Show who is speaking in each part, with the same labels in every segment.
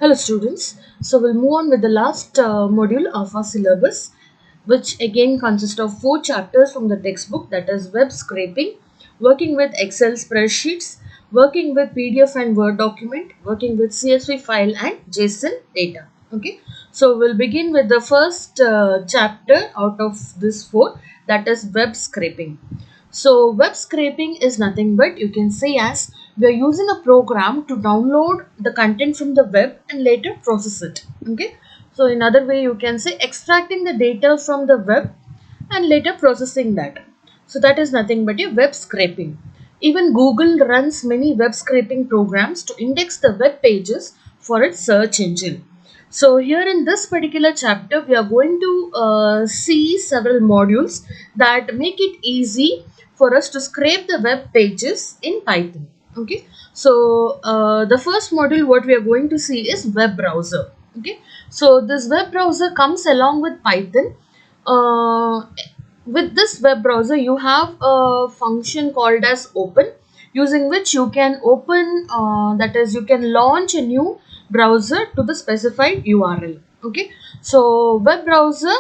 Speaker 1: Hello students, so we'll move on with the last module of our syllabus, which again consists of 4 chapters from the textbook, that is web scraping, working with Excel spreadsheets, working with PDF and Word document, working with CSV file and JSON data. Okay, so we'll begin with the first chapter out of this 4, that is web scraping. So web scraping is nothing but you can say as we are using a program to download the content from the web and later process it. Okay. So in other way you can say extracting the data from the web and later processing that. So that is nothing but a web scraping. Even Google runs many web scraping programs to index the web pages for its search engine. So here in this particular chapter, we are going to see several modules that make it easy for us to scrape the web pages in Python. Okay. So the first module what we are going to see is web browser. Okay. So this web browser comes along with Python. Uh, with this web browser, you have a function called as open, using which you can open, that is, you can launch a new browser to the specified URL. Okay, so web browser,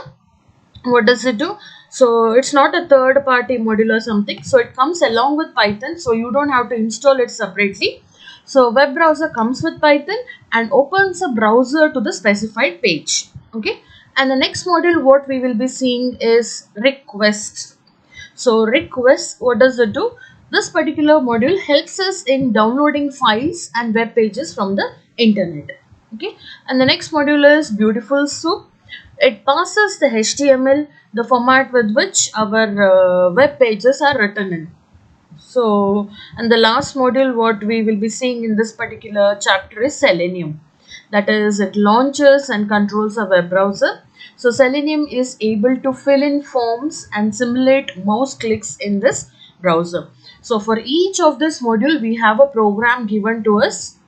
Speaker 1: what does it do? So it's not a third party module or something, so it comes along with Python, so you don't have to install it separately. So web browser comes with Python and opens a browser to the specified page. Okay, and the next module what we will be seeing is request. So request, what does it do? This particular module helps us in downloading files and web pages from the internet. Okay, and the next module is beautiful soup. It passes the HTML, the format with which our web pages are written in. So, and the last module what we will be seeing in this particular chapter is Selenium. That is, it launches and controls a web browser. So Selenium is able to fill in forms and simulate mouse clicks in this browser. So for each of this module, we have a program given to us,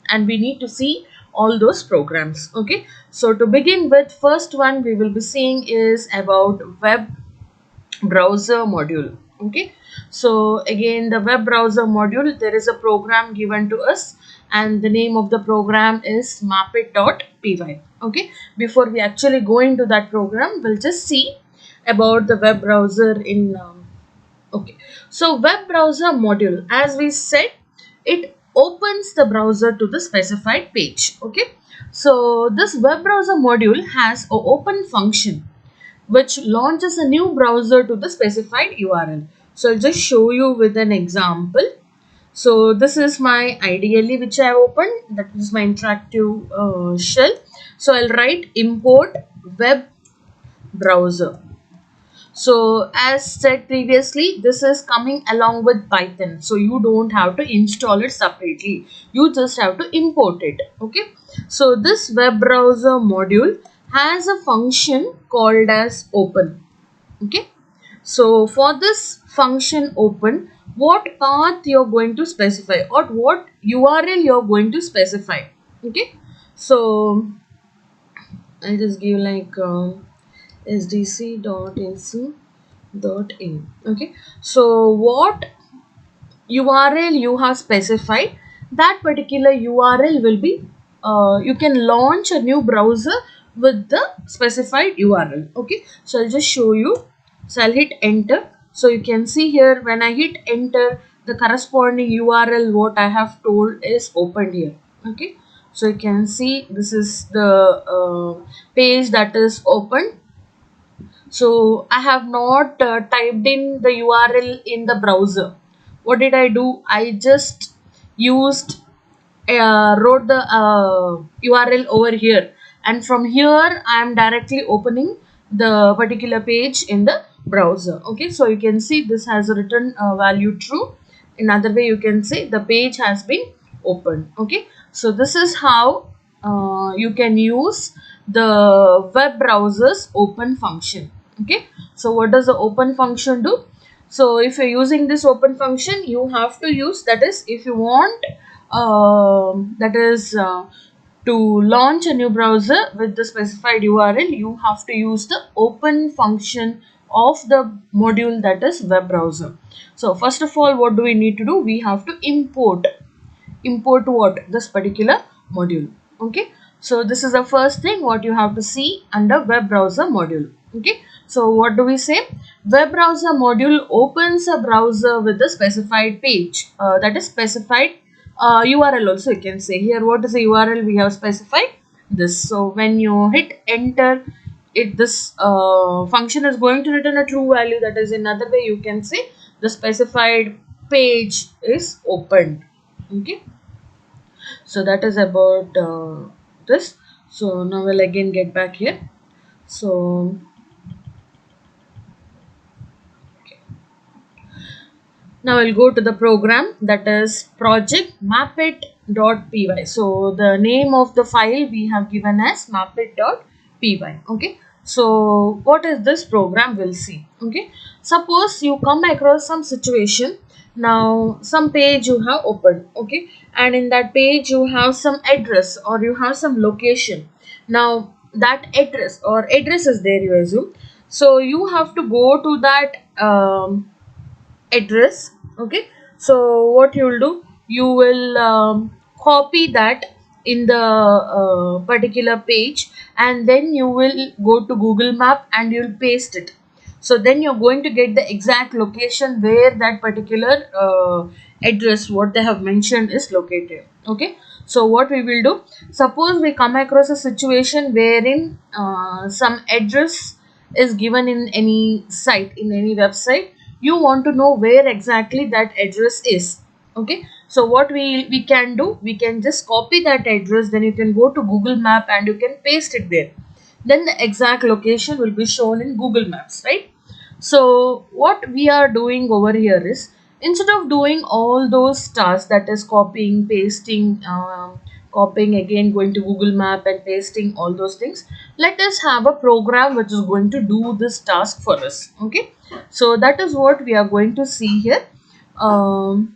Speaker 1: and we need to see all those programs. Okay. So to begin with, first one we will be seeing is about web browser module. Okay, so again the web browser module, there is a program given to us and the name of the program is mapit.py. Okay, before we actually go into that program, we'll just see about the web browser in okay, so web browser module, as we said, it opens the browser to the specified page. Okay, so this web browser module has a open function which launches a new browser to the specified URL. So I'll just show you with an example. So this is my IDLE which I opened. That is my interactive shell. So I'll write import web browser. So as said previously, this is coming along with Python. So you don't have to install it separately. You just have to import it. Okay. So this web browser module has a function called as open. Okay. So for this function open, what path you're going to specify or what URL you're going to specify. Okay. So I'll just give like sdc.nc.in. Okay, so what URL you have specified, that particular URL will be, you can launch a new browser with the specified URL. Okay, so I'll just show you. So I'll hit enter. So you can see here when I hit enter, the corresponding URL what I have told is opened here. Okay, so you can see this is the page that is opened. So I have not typed in the URL in the browser. What did I do? I just used wrote the URL over here, and from here I am directly opening the particular page in the browser. Okay, so you can see this has written value true. In other way, you can say the page has been opened. Okay, so this is how you can use the web browser's open function. Okay, so what does the open function do? So if you're using this open function, you have to use, that is, if you want that is to launch a new browser with the specified URL, you have to use the open function of the module, that is web browser. So first of all, what do we need to do? We have to import what? This particular module. Okay, so this is the first thing what you have to see under web browser module. Okay, so what do we say? Web browser module opens a browser with a specified page, that is specified URL also you can say. Here what is the URL we have specified? This. So when you hit enter, this function is going to return a true value. That is another way you can say the specified page is opened. Okay, so that is about this. So now we'll again get back here. So now I'll go to the program, that is project mapit.py. So the name of the file we have given as mapit.py. Okay. So what is this program? We'll see. Okay. Suppose you come across some situation. Now some page you have opened. Okay. And in that page you have some address or you have some location. Now that address is there, you assume. So you have to go to that address. Okay, so what you will do, you will copy that in the particular page, and then you will go to Google Map and you'll paste it. So then you're going to get the exact location where that particular address what they have mentioned is located. Okay, so what we will do, suppose we come across a situation wherein some address is given in any site, in any website. You want to know where exactly that address is. Okay, so what we can do, we can just copy that address, then you can go to Google Map and you can paste it there. Then the exact location will be shown in Google Maps, right? So what we are doing over here is, instead of doing all those tasks, that is copying, pasting, copying again, going to Google Map and pasting all those things, let us have a program which is going to do this task for us. Okay, so that is what we are going to see here. Um,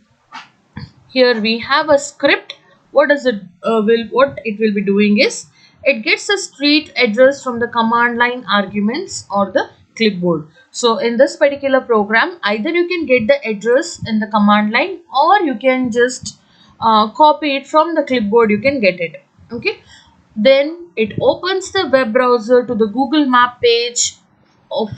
Speaker 1: Here we have a script. What does it what it will be doing is, it gets a street address from the command line arguments or the clipboard. So in this particular program, either you can get the address in the command line or you can just copy it from the clipboard, you can get it. Okay, then it opens the web browser to the Google Map page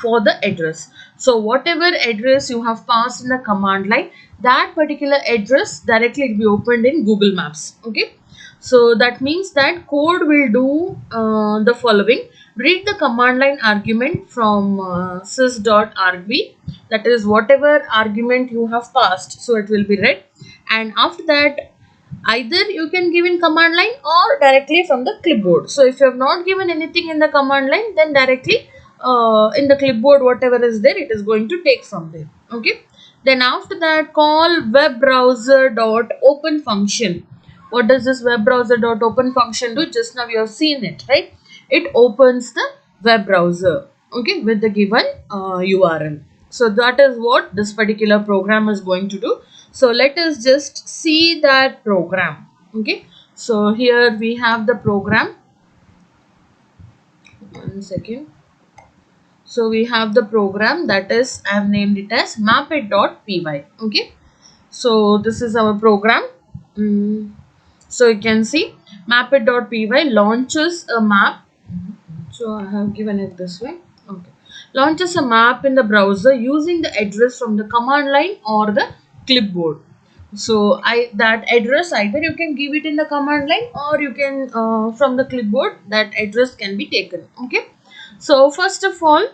Speaker 1: for the address. So whatever address you have passed in the command line, that particular address directly will be opened in Google Maps. Okay, so that means that code will do the following: read the command line argument from sys.argv, that is whatever argument you have passed, so it will be read, and after that either you can give in command line or directly from the clipboard. So if you have not given anything in the command line, then directly in the clipboard whatever is there, it is going to take from there. Okay, then after that, call web browser dot open function. What does this web browser dot open function do? Just now you have seen it, right? It opens the web browser, okay, with the given URL. So that is what this particular program is going to do. So let us just see that program. Okay, so here we have the program. One second. So we have the program, that is, I have named it as mapit.py. Okay, so this is our program. So you can see mapit.py launches a map. So I have given it this way. Okay, launches a map in the browser using the address from the command line or the clipboard. So that address, either you can give it in the command line or you can from the clipboard, that address can be taken. Okay, so first of all,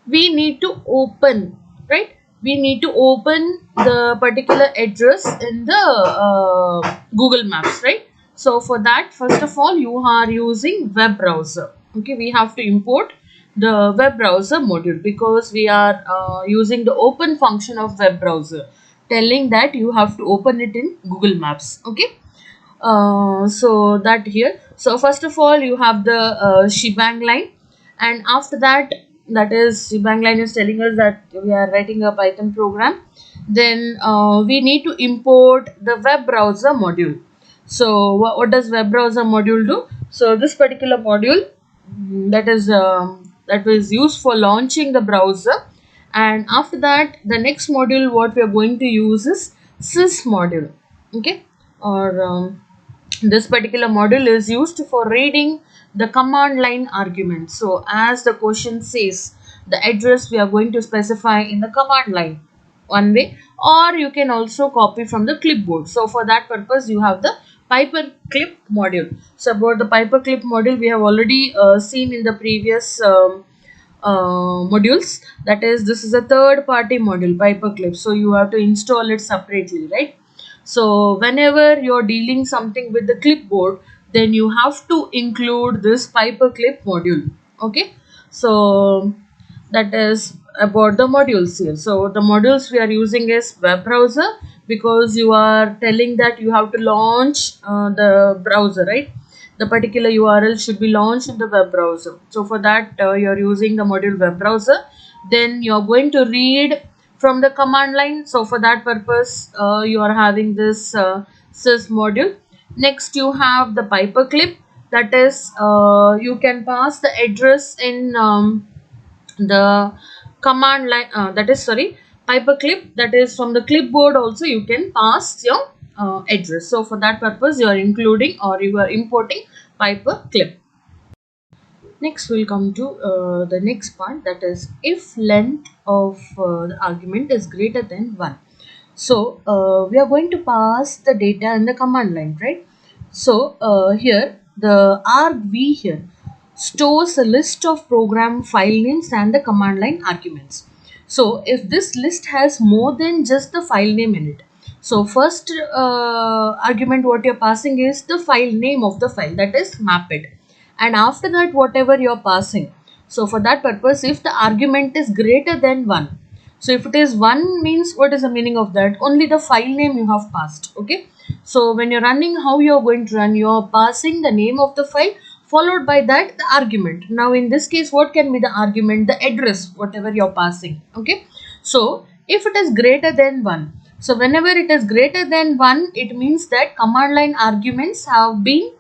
Speaker 1: we need to open, right? We need to open the particular address in the Google Maps, right? So for that, first of all, you are using web browser. Okay, we have to import the web browser module because we are using the open function of web browser, telling that you have to open it in Google Maps. Okay, so that here, so first of all you have the shebang line, and after that, that is shebang line is telling us that we are writing a Python program. Then we need to import the web browser module. So what does web browser module do? So this particular module, that was used for launching the browser, and after that the next module what we are going to use is sys module. Okay, or This particular module is used for reading the command line argument. So as the question says, the address we are going to specify in the command line one way, or you can also copy from the clipboard. So for that purpose you have the paperclip module. So about the paperclip module we have already seen in the previous modules. That is, this is a third party module, paperclip, so you have to install it separately, right? So whenever you're dealing something with the clipboard, then you have to include this paperclip module. Okay, so that is about the modules here. So the modules we are using is web browser, because you are telling that you have to launch the browser, right? The particular URL should be launched in the web browser. So for that you are using the module web browser. Then you are going to read from the command line. So for that purpose you are having this sys module. Next you have the paperclip, that is you can pass the address in the command line, that is, sorry, paperclip, that is from the clipboard also you can pass your address. So for that purpose you are including or you are importing paperclip. Next we'll come to the next part, that is if length of the argument is greater than 1. So we are going to pass the data in the command line, right? So here the argv here stores a list of program file names and the command line arguments. So if this list has more than just the file name in it, so first argument what you're passing is the file name of the file, that is mapped, and after that whatever you're passing. So for that purpose, if the argument is greater than 1, so if it is 1 means, what is the meaning of that? Only the file name you have passed. Okay, so when you're running, how you're going to run, you're passing the name of the file followed by that the argument. Now in this case, what can be the argument? The address, whatever you're passing. Okay, so if it is greater than 1, so whenever it is greater than 1, it means that command line arguments have been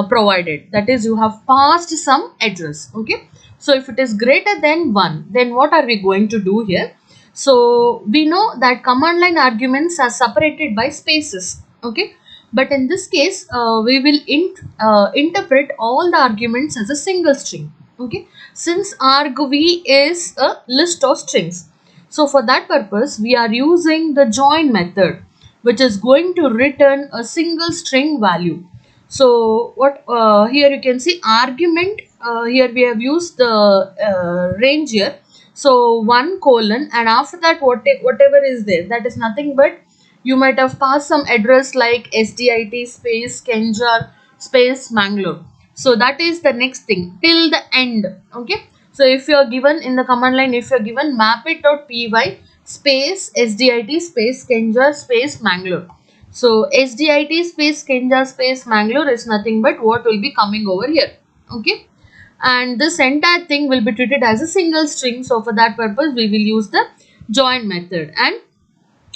Speaker 1: provided, that is you have passed some address. Okay, so if it is greater than 1, then what are we going to do here? So we know that command line arguments are separated by spaces. Okay, but in this case we will interpret all the arguments as a single string. Okay, since argv is a list of strings, so for that purpose we are using the join method, which is going to return a single string value. So what here you can see argument, here we have used the range here. So 1 colon, and after that whatever is there, that is nothing but you might have passed some address like SDIT space Kenjar space Mangalore. So that is the next thing till the end. Okay, so if you are given in the command line, if you are given mapit.py space SDIT space Kenjar space Mangalore, so SDIT space Kenja space Mangalore is nothing but what will be coming over here. Okay, and this entire thing will be treated as a single string. So for that purpose we will use the join method, and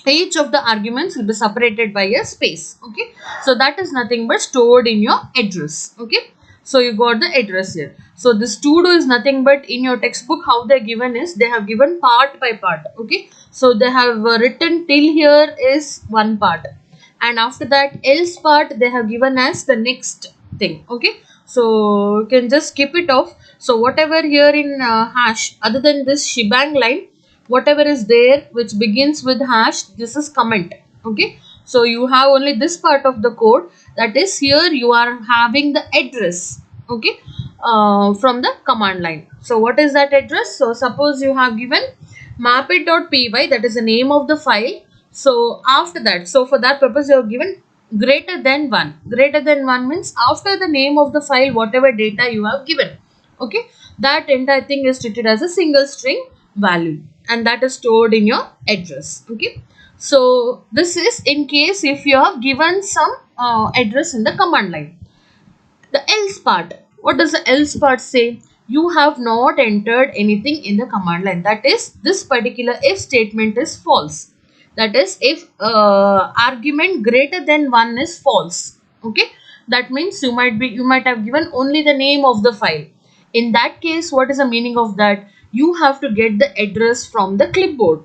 Speaker 1: each of the arguments will be separated by a space. Okay, so that is nothing but stored in your address. Okay, so you got the address here. So this to do is nothing but in your textbook how they are given is, they have given part by part. Okay, so they have written till here is one part, and after that else part they have given as the next thing. Okay, so you can just skip it off. So whatever here in hash, other than this shebang line, whatever is there which begins with hash, this is comment. Okay, so you have only this part of the code, that is here you are having the address. Okay, from the command line. So what is that address? So suppose you have given mapit.py, that is the name of the file. So after that, so for that purpose you have given greater than 1. Greater than 1 means after the name of the file whatever data you have given. Okay, that entire thing is treated as a single string value, and that is stored in your address. Okay, so this is in case if you have given some address in the command line. The else part, what does the else part say? You have not entered anything in the command line, that is this particular if statement is false, that is if argument greater than 1 is false. Okay, that means you might have given only the name of the file. In that case, what is the meaning of that? You have to get the address from the clipboard.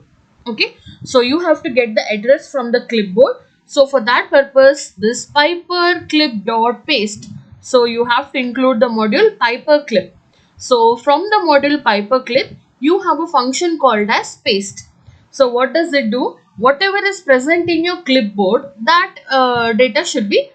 Speaker 1: Okay, so you have to get the address from the clipboard. So for that purpose, this paperclip dot paste. So you have to include the module paperclip. So from the module paperclip, you have a function called as paste. So what does it do? Whatever is present in your clipboard, that data should be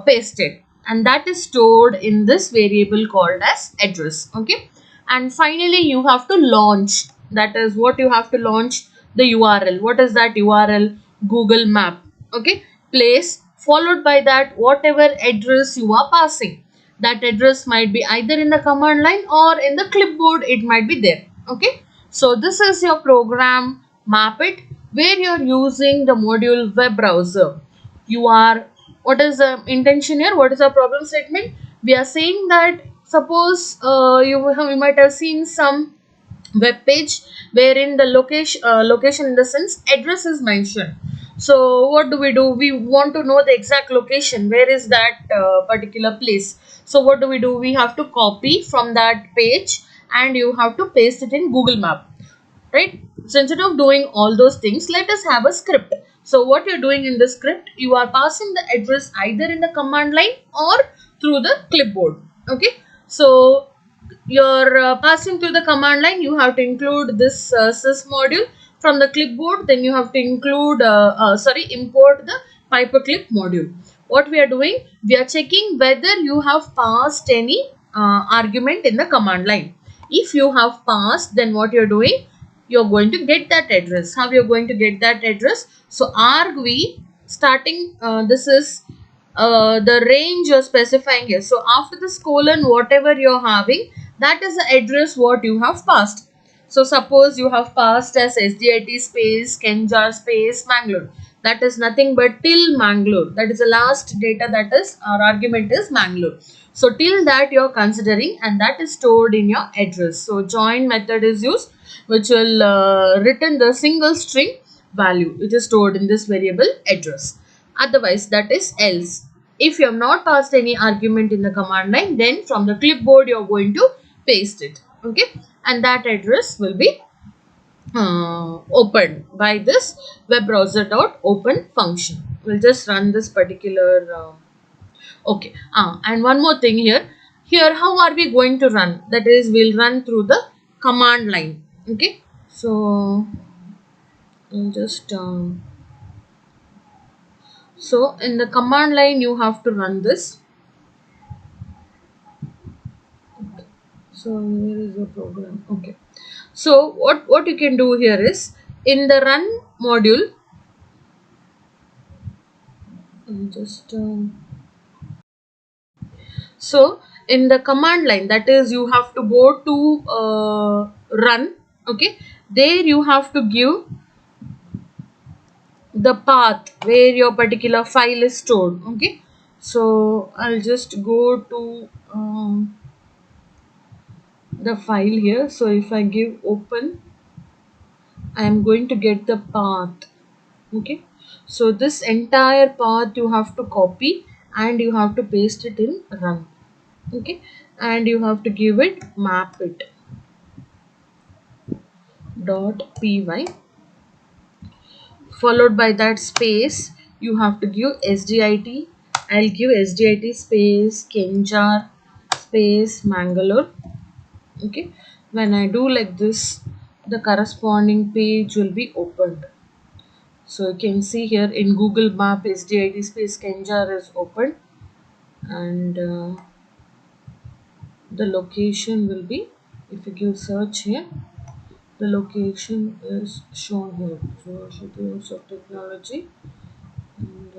Speaker 1: pasted, and that is stored in this variable called as address. Okay. And finally, you have to launch. That is what you have to launch, the URL. What is that URL? Google Map. Okay. Place followed by that whatever address you are passing. That address might be either in the command line or in the clipboard, it might be there. Okay. So this is your program map it, where you are using the module web browser. You are, what is the intention here? What is the problem statement? We are saying that suppose you might have seen some web page wherein the location in the sense address is mentioned. So what do? We want to know the exact location. Where is that particular place? So what do? We have to copy from that page and you have to paste it in Google Map, right? So instead of doing all those things, let us have a script. So what you're doing in the script, you are passing the address either in the command line or through the clipboard. Okay. So you're passing through the command line, you have to include this sys module. From the clipboard, then you have to include import the paperclip module. What we are doing, we are checking whether you have passed any argument in the command line. If you have passed, then what you're doing, you're going to get that address. How you're going to get that address? So argv starting, this is the range you're specifying here. So after this colon, whatever you're having, that is the address what you have passed. So suppose you have passed as SDIT space Kenjar space Mangalore. That is nothing but till Mangalore. That is the last data, that is our argument is Mangalore. So till that you're considering, and that is stored in your address. So join method is used, which will return the single string value which is stored in this variable address. Otherwise, that is else. If you have not passed any argument in the command line, then from the clipboard you are going to paste it. Okay. And that address will be opened by this web browser dot open function. We'll just run this particular okay. And one more thing here. Here, how are we going to run? That is, we'll run through the command line. Okay. So I'll just so in the command line you have to run this. So where is the program? Okay. So what you can do here is, in the run module, just so in the command line, that is, you have to go to run. Okay. There you have to give the path where your particular file is stored. Okay. So I'll just go to the file here. So if I give open, I am going to get the path. Okay. So this entire path you have to copy and you have to paste it in run. Okay. And you have to give it map it dot py, followed by that space you have to give sdit. I'll give sdit space Kenjar space Mangalore. Okay. When I do like this, the corresponding page will be opened. So you can see here in Google Map, SDIT space Kenjar is open, and the location will be, if you give search here, the location is shown here. So should use of technology, and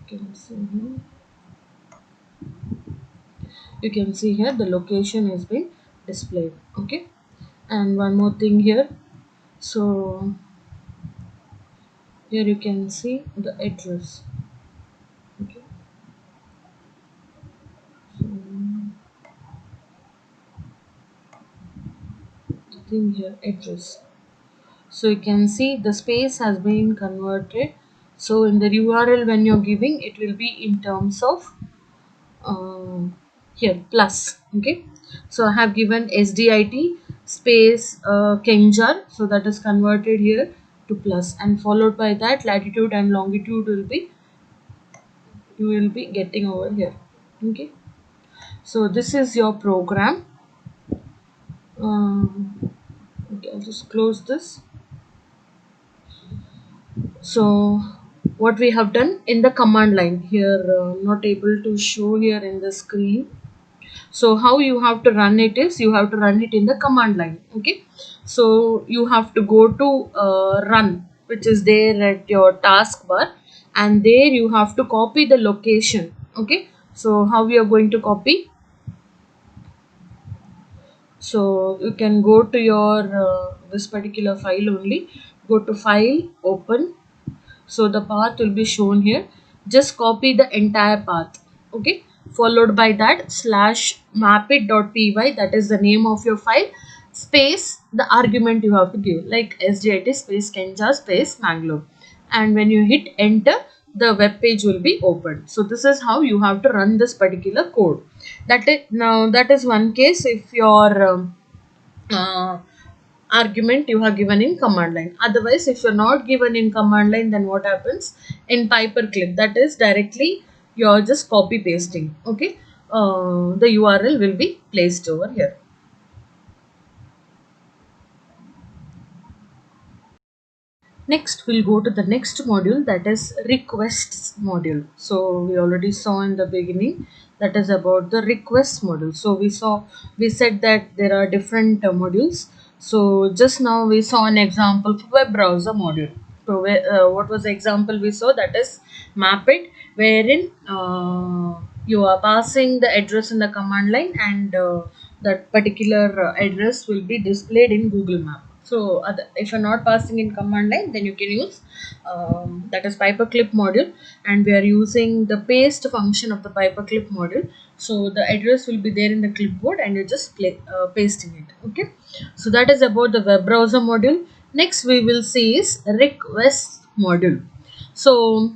Speaker 1: you can see here. You can see here the location has been displayed. Okay, and one more thing here. So here you can see the address. Okay. So the thing here, address. So you can see the space has been converted. So in the URL when you're giving, it will be in terms of here plus. Okay. So I have given SDIT space Kenjar, so that is converted here to plus, and followed by that latitude and longitude will be, you will be getting over here. Okay, so this is your program. Okay, I'll just close this. So what we have done in the command line here, not able to show here in the screen. So how you have to run it is, you have to run it in the command line. Okay, so you have to go to run, which is there at your taskbar, and there you have to copy the location. Okay, so how we are going to copy? So you can go to your this particular file only, go to file, open. So the path will be shown here. Just copy the entire path. Okay, followed by that slash mapit.py, that is the name of your file, space the argument you have to give, like sgit space kenja space Mangalore, and when you hit enter, the web page will be opened. So this is how you have to run this particular code. That is, now that is one case if your uh, argument you have given in command line. Otherwise, if you're not given in command line, then what happens in paperclip, that is directly you're just copy pasting. Okay, the URL will be placed over here. Next, we'll go to the next module, that is requests module. So we already saw in the beginning that is about the request module. So we said that there are different modules. So just now we saw an example for web browser module. So what was the example we saw? That is Mapit, wherein you are passing the address in the command line, and that particular address will be displayed in Google Map. So if you're not passing in command line, then you can use that is paperclip module, and we are using the paste function of the paperclip module. So the address will be there in the clipboard, and you just pasting it. Okay, so that is about the web browser module. Next we will see is request module. So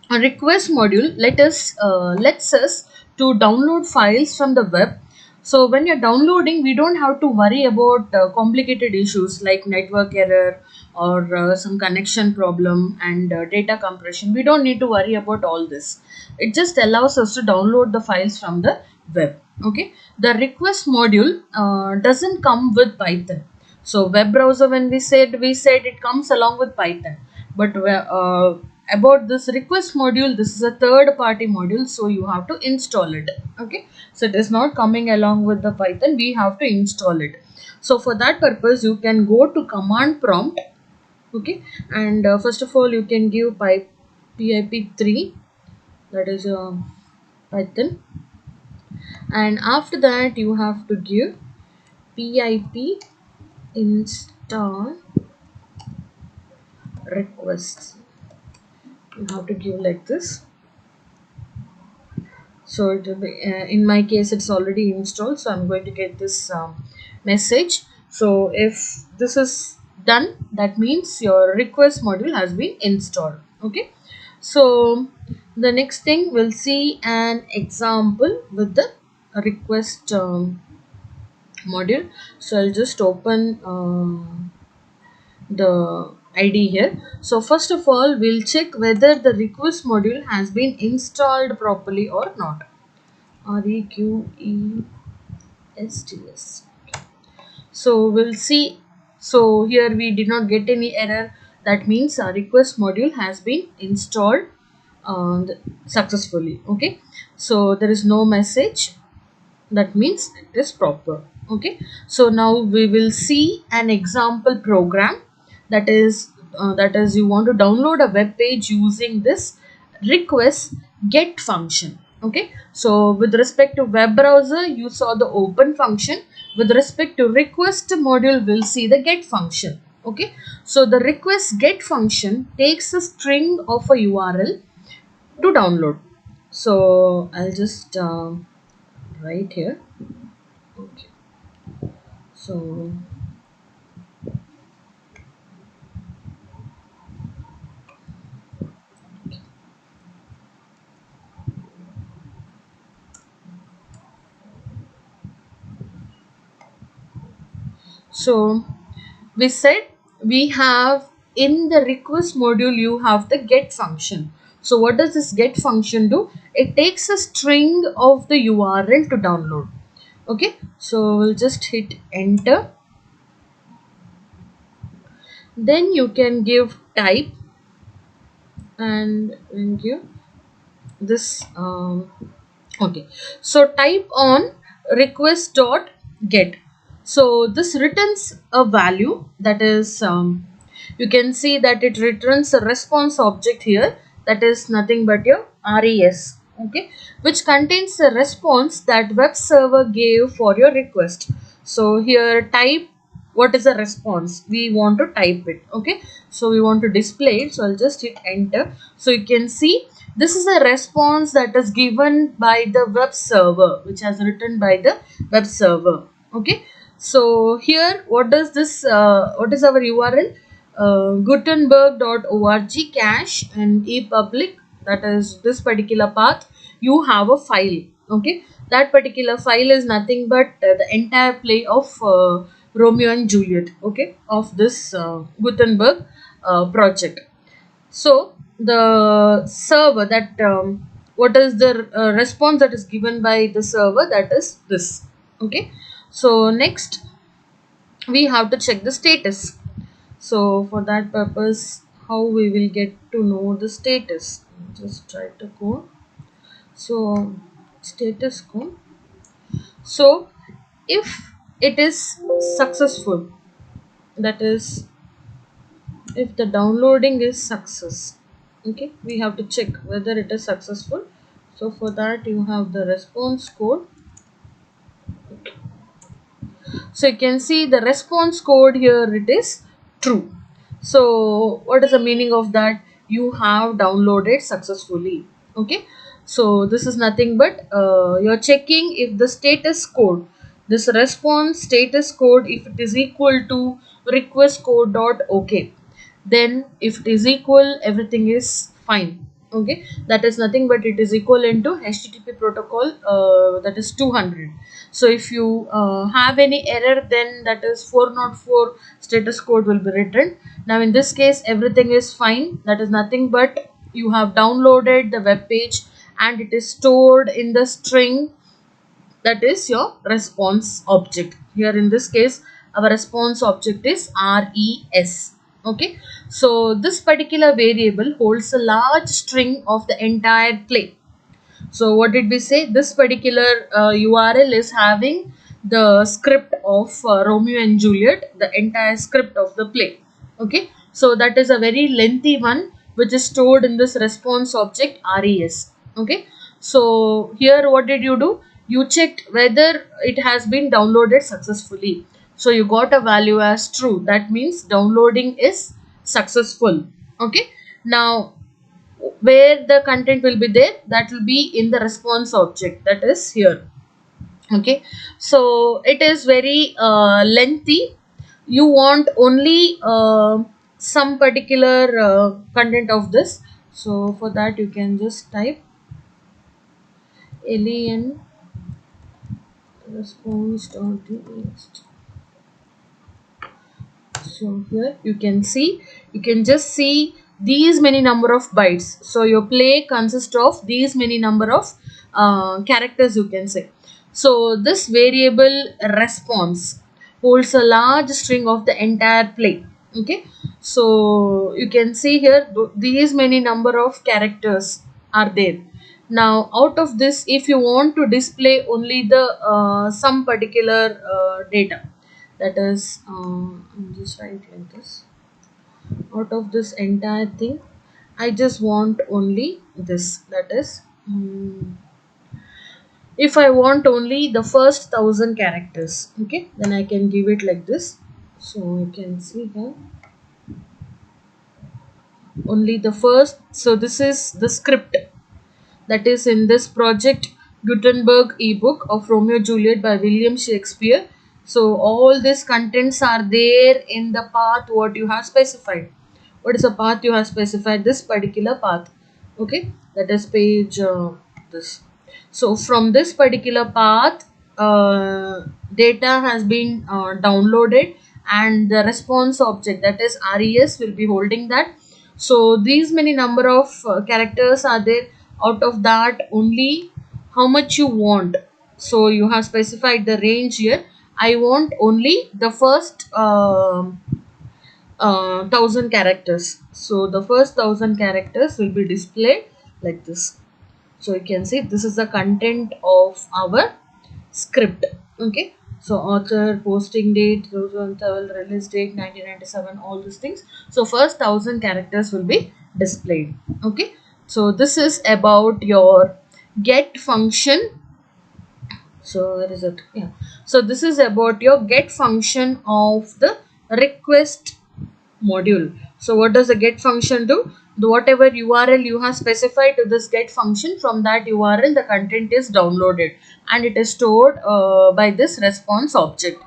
Speaker 1: a request module lets us to download files from the web. So when you're downloading, we don't have to worry about complicated issues like network error or some connection problem and data compression. We don't need to worry about all this. It just allows us to download the files from the web. Okay, the request module doesn't come with Python. So web browser, when we said it comes along with Python, but about this request module, this is a third party module, so you have to install it. Okay, so it is not coming along with the Python, we have to install it. So for that purpose, you can go to command prompt. Okay, and first of all you can give pip3, that is Python, and after that you have to give pip install requests. You have to give like this. So it will be, in my case it's already installed, so I'm going to get this message. So if this is done, that means your request module has been installed. Okay, so the next thing we'll see an example with the request module. So I'll just open the ID here. So first of all, we'll check whether the request module has been installed properly or not. Requests. So we'll see. So here we did not get any error. That means our request module has been installed successfully. Okay. So there is no message. That means it is proper. Okay, so now we will see an example program, that is you want to download a web page using this request get function. Okay, so with respect to web browser, you saw the open function. With respect to request module, we'll see the get function. Okay, so the request get function takes a string of a URL to download. So I'll just right here. Okay, so So we said we have in the request module you have the get function. So what does this get function do? It takes a string of the URL to download. Okay, so we'll just hit enter. Then you can give type and give this okay, so type on request dot get. So this returns a value, that is you can see that it returns a response object here, that is nothing but your res, okay, which contains the response that web server gave for your request. So here type what is the response, we want to type it. Okay, so we want to display it, so I'll just hit enter. So you can see this is a response that is given by the web server, which has written by the web server. Okay, so here what does this what is our URL? Gutenberg.org cache and ePublic, that is this particular path. You have a file. Okay, that particular file is nothing but the entire play of Romeo and Juliet, okay, of this Gutenberg project. So the server that what is the response that is given by the server, that is this. Okay, so next we have to check the status. So for that purpose, how we will get to know the status? Just try to go. So status code. So if it is successful, that is if the downloading is success, okay, we have to check whether it is successful. So for that you have the response code. So you can see the response code here, it is true. So what is the meaning of that? You have downloaded successfully. Okay, so this is nothing but you're checking if the status code, this response status code, if it is equal to request code dot okay, then if it is equal, everything is fine. Okay, that is nothing but it is equivalent to HTTP protocol, that is 200. So if you have any error, then that is 404 status code will be written. Now in this case everything is fine, that is nothing but you have downloaded the web page and it is stored in the string, that is your response object. Here in this case our response object is res. Okay, so this particular variable holds a large string of the entire play. So what did we say? This particular URL is having the script of Romeo and Juliet, the entire script of the play. Okay, so that is a very lengthy one which is stored in this response object res. Okay, so here what did you do? You checked whether it has been downloaded successfully. So you got a value as true. That means downloading is successful. Okay, now where the content will be there, that will be in the response object, that is here. Okay, so it is very lengthy. You want only some particular content of this. So for that you can just type len response.txt. So here you can see, you can just see these many number of bytes. So your play consists of these many number of characters, you can say. So this variable response holds a large string of the entire play. Okay, so you can see here these many number of characters are there. Now out of this, if you want to display only the some particular data, that is I'm just write like this, out of this entire thing I just want only this, that is if I want only the first 1000 characters, okay, then I can give it like this. So you can see here only the first. So this is the script that is in this project Gutenberg ebook of Romeo Juliet by William Shakespeare. So all these contents are there in the path what you have specified. What is the path you have specified? This particular path. Okay, that is page this. So from this particular path, data has been downloaded and the response object, that is res, will be holding that. So these many number of characters are there. Out of that, only how much you want. So you have specified the range here. I want only the first 1000 characters. So the first 1000 characters will be displayed like this. So you can see this is the content of our script. Okay, so author, posting date, 2012, release date 1997, all these things. So first 1000 characters will be displayed. Okay, so this is about your get function. So where is it? Yeah, so this is about your get function of the request module. So what does the get function do? The whatever URL you have specified to this get function, from that URL the content is downloaded and it is stored by this response object.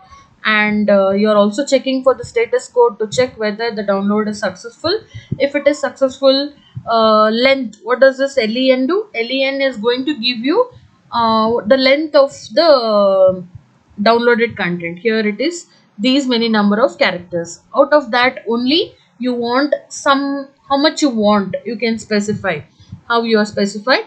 Speaker 1: And you're also checking for the status code to check whether the download is successful. If it is successful, length, what does this len do? Len is going to give you the length of the downloaded content. Here it is these many number of characters. Out of that, only you want some, how much you want, you can specify. How you are specified?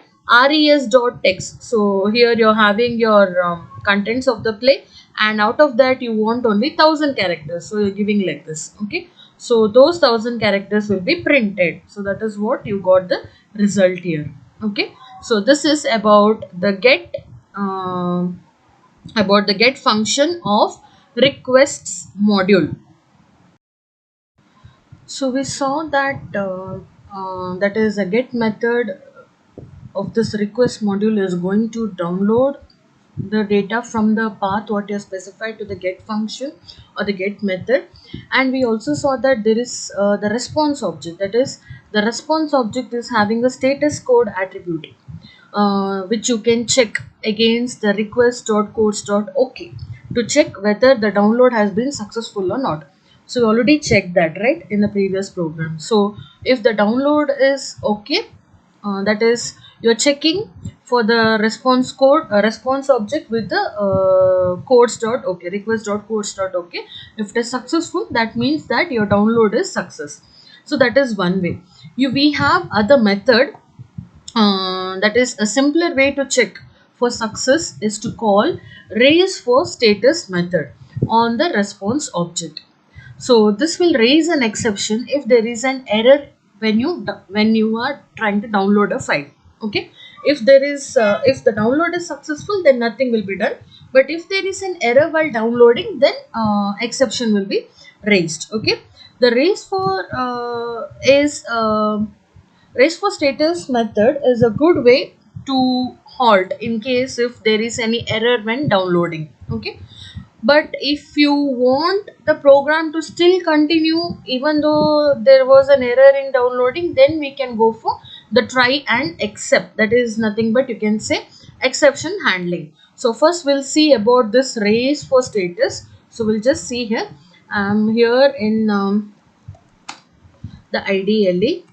Speaker 1: res.text. So here you're having your contents of the play, and out of that you want only 1000 characters, so you're giving like this. Okay, so those 1000 characters will be printed. So that is what you got the result here. Okay, so this is about the get function of requests module. So we saw that that is a get method of this request module is going to download the data from the path what you specified to the get function or the get method. And we also saw that there is the response object, that is the response object is having a status code attribute, which you can check against the request.codes.ok to check whether the download has been successful or not. So we already checked that, right, in the previous program. So if the download is okay, that is you're checking for the response code, response object with the codes.ok, request.codes.ok. If it is successful, that means that your download is success. So that is one way. We have other method, that is a simpler way to check for success is to call raise for status method on the response object. So this will raise an exception if there is an error when you are trying to download a file. Okay, if there is if the download is successful, then nothing will be done. But if there is an error while downloading, then exception will be raised. Okay, the raise for raise for status method is a good way to halt in case if there is any error when downloading. Okay, but if you want the program to still continue even though there was an error in downloading, then we can go for the try and except, that is nothing but you can say exception handling. So first we'll see about this raise for status. So we'll just see here. Here in the IDLE.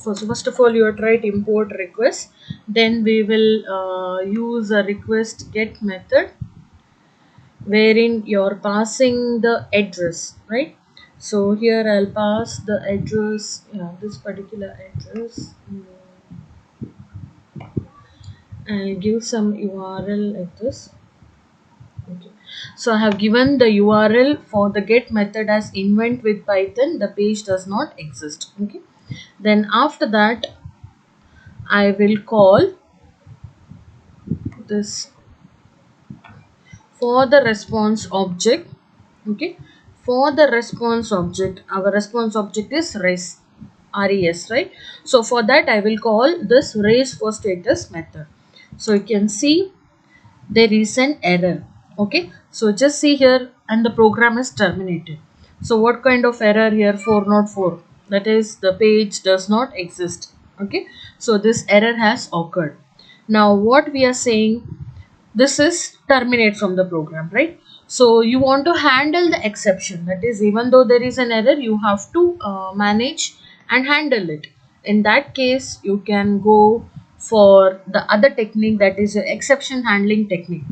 Speaker 1: First of all, you are try to import request, then we will use a request get method wherein you're passing the address, right? So here I'll pass the address, yeah, this particular address. I'll give some URL like this. Okay. So I have given the URL for the get method as invent with Python. The page does not exist. Okay. Then after that, I will call this for the response object. Okay, for the response object, our response object is res, right? So for that I will call this raise for status method. So you can see there is an error. Okay, so just see here, and the program is terminated. So what kind of error here? 404, that is the page does not exist. Okay, so this error has occurred. Now what we are saying, this is terminate from the program, right? So you want to handle the exception, that is even though there is an error, you have to manage and handle it. In that case you can go for the other technique, that is a exception handling technique,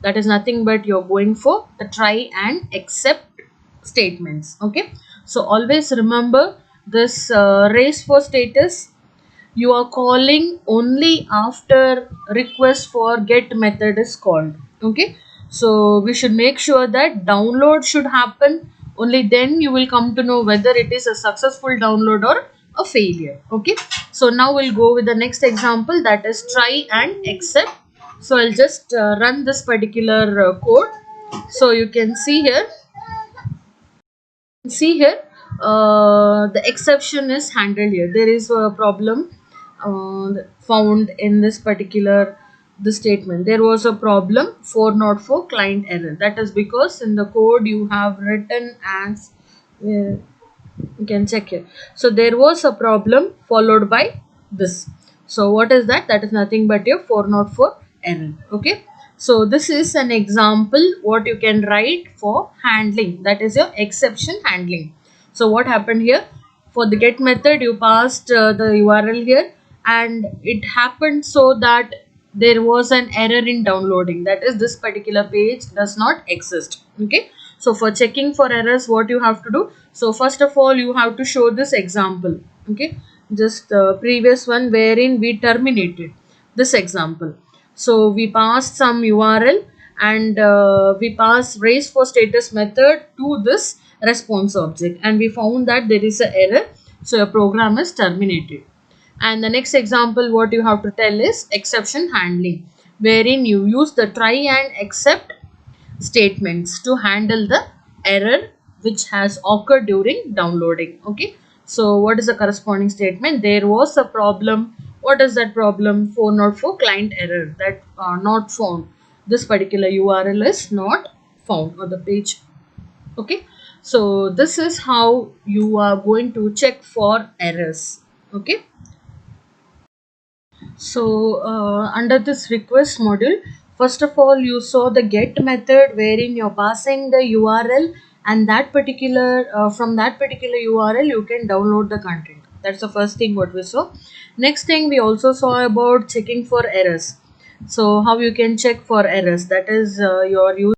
Speaker 1: That is nothing but you're going for the try and except statements. Okay, so always remember this race for status you are calling only after request for get method is called. Okay, so we should make sure that download should happen, only then you will come to know whether it is a successful download or a failure. Okay, so now we'll go with the next example, that is try and accept. So I'll just run this particular code. So you can see here the exception is handled. Here there is a problem found in this particular the statement. There was a problem 404 client error. That is because in the code you have written as you can check here. So there was a problem followed by this. So what is that? That is nothing but your 404 error. Okay, so this is an example what you can write for handling, that is your exception handling. So what happened here? For the get method you passed the URL here, and it happened so that there was an error in downloading, that is this particular page does not exist. Okay, so for checking for errors what you have to do, so first of all you have to show this example. Okay, just the previous one wherein we terminated this example. So we passed some URL, and we pass raise for status method to this response object, and we found that there is an error, so your program is terminated. And the next example what you have to tell is exception handling, wherein you use the try and except statements to handle the error which has occurred during downloading. Okay, so what is the corresponding statement? There was a problem. What is that problem? 404 client error, that not found. This particular URL is not found on the page. Okay, so this is how you are going to check for errors. Okay, so under this request module, first of all you saw the get method wherein you're passing the URL, and that particular from that particular URL you can download the content. That's the first thing what we saw. Next thing we also saw about checking for errors. So how you can check for errors, that is you're